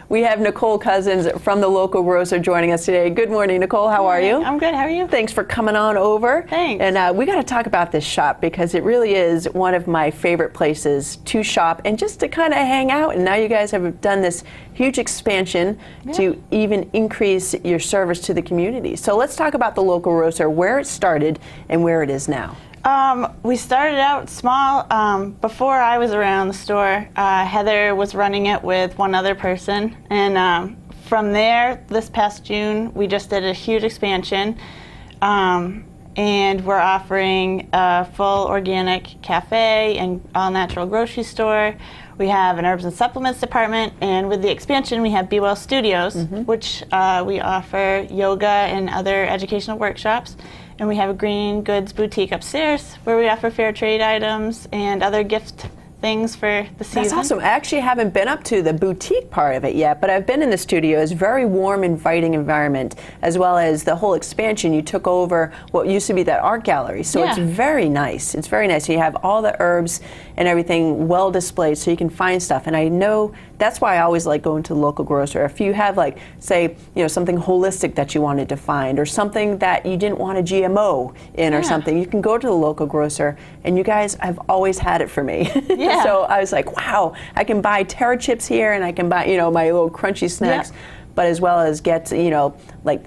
We have Nichole Cousins from the Local Grocer joining us today. Good morning, Nichole. How are you? I'm good. How are you? Thanks for coming on over. Thanks. And we got to talk about this shop because it really is one of my favorite places to shop and just to kind of hang out. And now you guys have done this huge expansion to even increase your service to the community. So let's talk about the Local Grocer, where it started and where it is now. We started out small. Before I was around the store, Heather was running it with one other person. And from there, this past June, we just did a huge expansion. And we're offering a full organic cafe and all-natural grocery store. We have an herbs and supplements department. And with the expansion, we have Be Well Studios, which we offer yoga and other educational workshops. And we have a green goods boutique upstairs where we offer fair trade items and other gift things for the season. That's awesome. I actually haven't been up to the boutique part of it yet, but I've been in the studio. It's a very warm, inviting environment, as well as the whole expansion. You took over what used to be that art gallery, so it's very nice. It's very nice. You have all the herbs and everything well displayed so you can find stuff. And I know that's why I always like going to the Local Grocer. If you have, like, say, you know, something holistic that you wanted to find or something that you didn't want a GMO in or something, you can go to the Local Grocer, and you guys have always had it for me. So I was like, wow, I can buy Terra chips here, and I can buy, you know, my little crunchy snacks, but as well as get, you know, like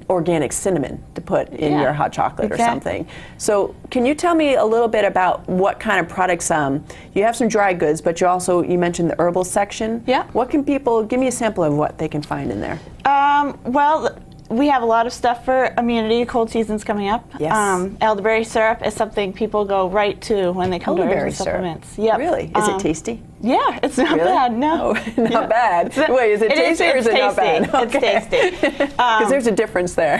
organic cinnamon to put in your hot chocolate or something. So can you tell me a little bit about what kind of products, you have some dry goods, but you mentioned the herbal section. What can people, give me a sample of what they can find in there. Well, we have a lot of stuff for immunity. Cold season's coming up. Elderberry syrup is something people go right to when they come to herbs and supplements. Really? Is it tasty? Yeah, it's not bad. No, not bad. Wait, is it tasty or is it not bad? It's tasty. Because there's a difference there.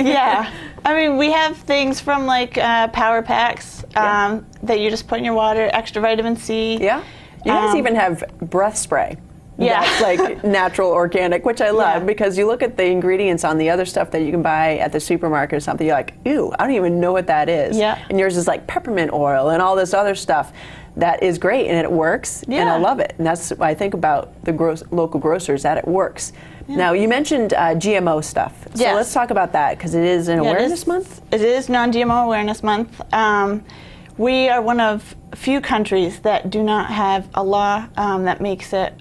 I mean, we have things from like power packs that you just put in your water, extra vitamin C. You guys even have breath spray. That's like natural organic, which I love because you look at the ingredients on the other stuff that you can buy at the supermarket or something, you're like, ew, I don't even know what that is. And yours is like peppermint oil and all this other stuff that is great and it works and I love it. And that's what I think about the Local Grocers, that it works. Now, you mentioned GMO stuff. So let's talk about that because it is an awareness month? It is Non-GMO Awareness Month. We are one of few countries that do not have a law that makes it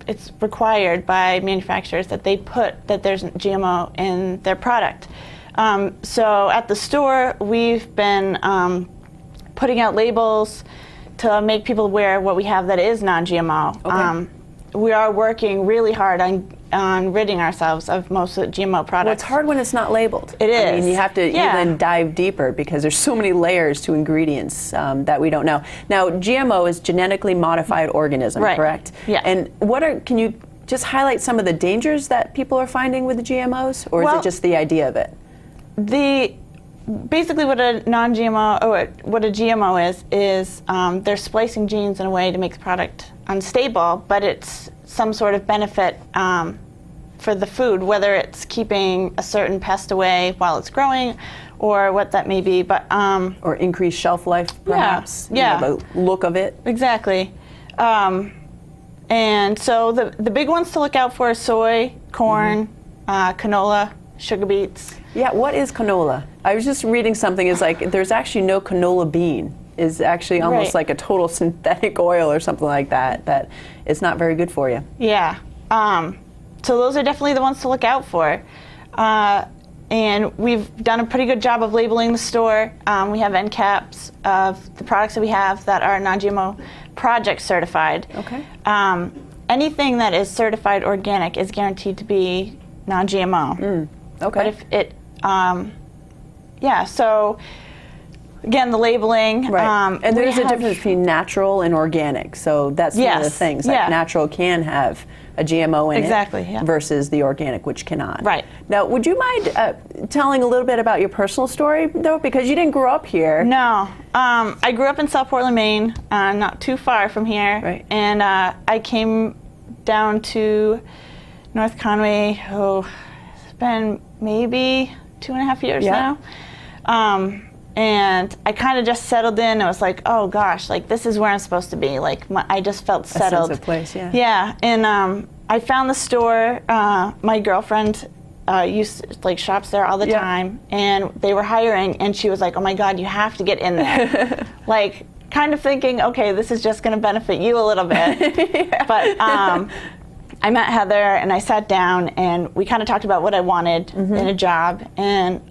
it's required by manufacturers that they put that there's GMO in their product. So at the store, we've been putting out labels to make people aware of what we have that is non-GMO. We are working really hard on ridding ourselves of most of the GMO products. Well, it's hard when it's not labeled. It is. I mean, you have to even dive deeper because there's so many layers to ingredients that we don't know. Now, GMO is genetically modified organism, correct? And can you just highlight some of the dangers that people are finding with the GMOs, or is it just the idea of it? Basically what a non-GMO, or what a GMO is they're splicing genes in a way to make the product unstable, but it's some sort of benefit for the food, whether it's keeping a certain pest away while it's growing or what that may be. But or increased shelf life, perhaps, you know, the look of it. Exactly. And so the big ones to look out for are soy, corn, canola, sugar beets. What is canola? I was just reading something, it's like there's actually no canola bean. Is actually almost like a total synthetic oil or something like that, that it's not very good for you. So those are definitely the ones to look out for. And we've done a pretty good job of labeling the store. We have end caps of the products that we have that are non-GMO project certified. Anything that is certified organic is guaranteed to be non-GMO. But if it, so again, the labeling. And there's a difference between natural and organic. So that's one of the things. Like natural can have a GMO in it versus the organic, which cannot. Now, would you mind telling a little bit about your personal story, though? Because you didn't grow up here. No. I grew up in South Portland, Maine, not too far from here. And I came down to North Conway, it's been maybe 2.5 years now. And I kind of just settled in. I was like, oh gosh, like this is where I'm supposed to be. Like I just felt settled. A sense of place, And I found the store. My girlfriend shops there all the time, and they were hiring, and she was like, oh my God, you have to get in there. Like, kind of thinking, okay, this is just going to benefit you a little bit. But I met Heather, and I sat down, and we kind of talked about what I wanted in a job, and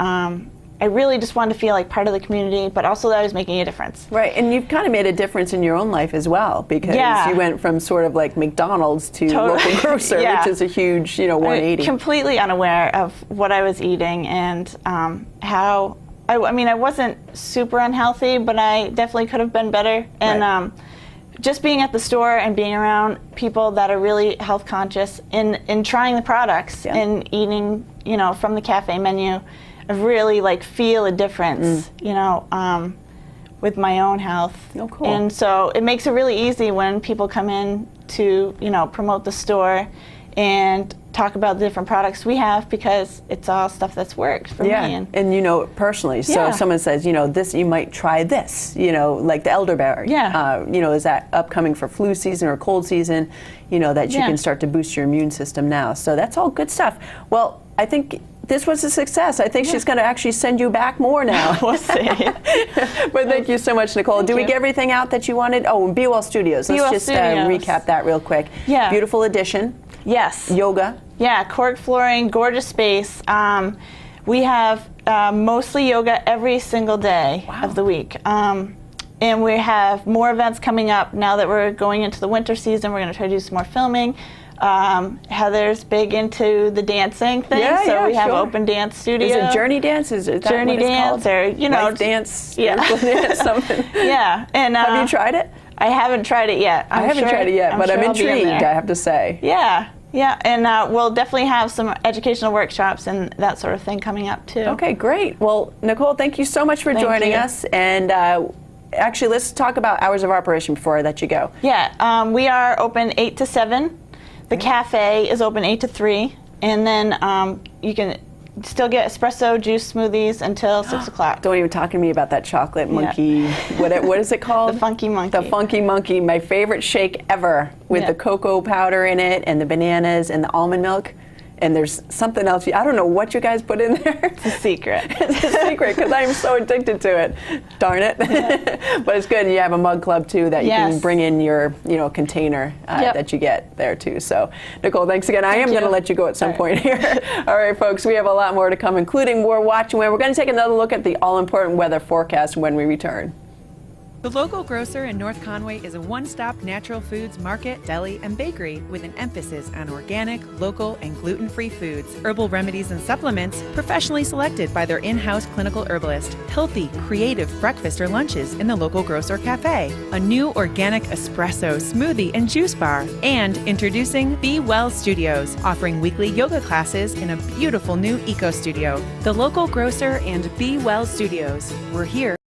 I really just wanted to feel like part of the community, but also that I was making a difference. Right, and you've kind of made a difference in your own life as well, because you went from sort of like McDonald's to Local Grocer, which is a huge, 180. Completely unaware of what I was eating and how, I wasn't super unhealthy, but I definitely could have been better. And just being at the store and being around people that are really health conscious and trying the products and eating, from the cafe menu, I really feel a difference, with my own health. Oh, cool. And so it makes it really easy when people come in to, promote the store and talk about the different products we have, because it's all stuff that's worked for me. And you know it personally. So if someone says, this, you might try this, like the elderberry. Is that upcoming for flu season or cold season, that you can start to boost your immune system now. So that's all good stuff. Well, I think this was a success. I think she's going to actually send you back more now. We'll see. But thank you so much, Nichole. Did we get everything out that you wanted? Oh, and Be Well Studios. Let's just recap that real quick. Beautiful addition. Yes. Yoga. Yeah, cork flooring, gorgeous space. We have mostly yoga every single day of the week. And we have more events coming up now that we're going into the winter season. We're going to try to do some more filming. Heather's big into the dancing thing, so we have open dance studio. Is it Journey Dance? Is that Journey what it's Dance, called? or Life dance, dance, something. And have you tried it? I haven't tried it yet. I haven't tried it yet, but I'm intrigued, I have to say. Yeah, and we'll definitely have some educational workshops and that sort of thing coming up too. Okay, great. Well, Nichole, thank you so much for joining us. And actually, let's talk about hours of operation before I let you go. Yeah, we are open 8 to 7. The cafe is open 8 to 3, and then you can still get espresso juice smoothies until 6 o'clock. Don't even talk to me about that chocolate monkey. What is it called? The Funky Monkey. The Funky Monkey, my favorite shake ever, with the cocoa powder in it and the bananas and the almond milk. And there's something else. I don't know what you guys put in there. It's a secret. It's a secret, because I'm so addicted to it. Darn it. But it's good. And you have a mug club, too, that you can bring in your container that you get there, too. So, Nichole, thanks again. I am going to let you go at some point here. All right, folks, we have a lot more to come, including more Watch and Wear. We're going to take another look at the all-important weather forecast when we return. The Local Grocer in North Conway is a one-stop natural foods market, deli, and bakery with an emphasis on organic, local, and gluten-free foods, herbal remedies and supplements professionally selected by their in-house clinical herbalist, healthy, creative breakfast or lunches in the Local Grocer Cafe, a new organic espresso, smoothie, and juice bar, and introducing Be Well Studios, offering weekly yoga classes in a beautiful new eco studio. The Local Grocer and Be Well Studios. We're here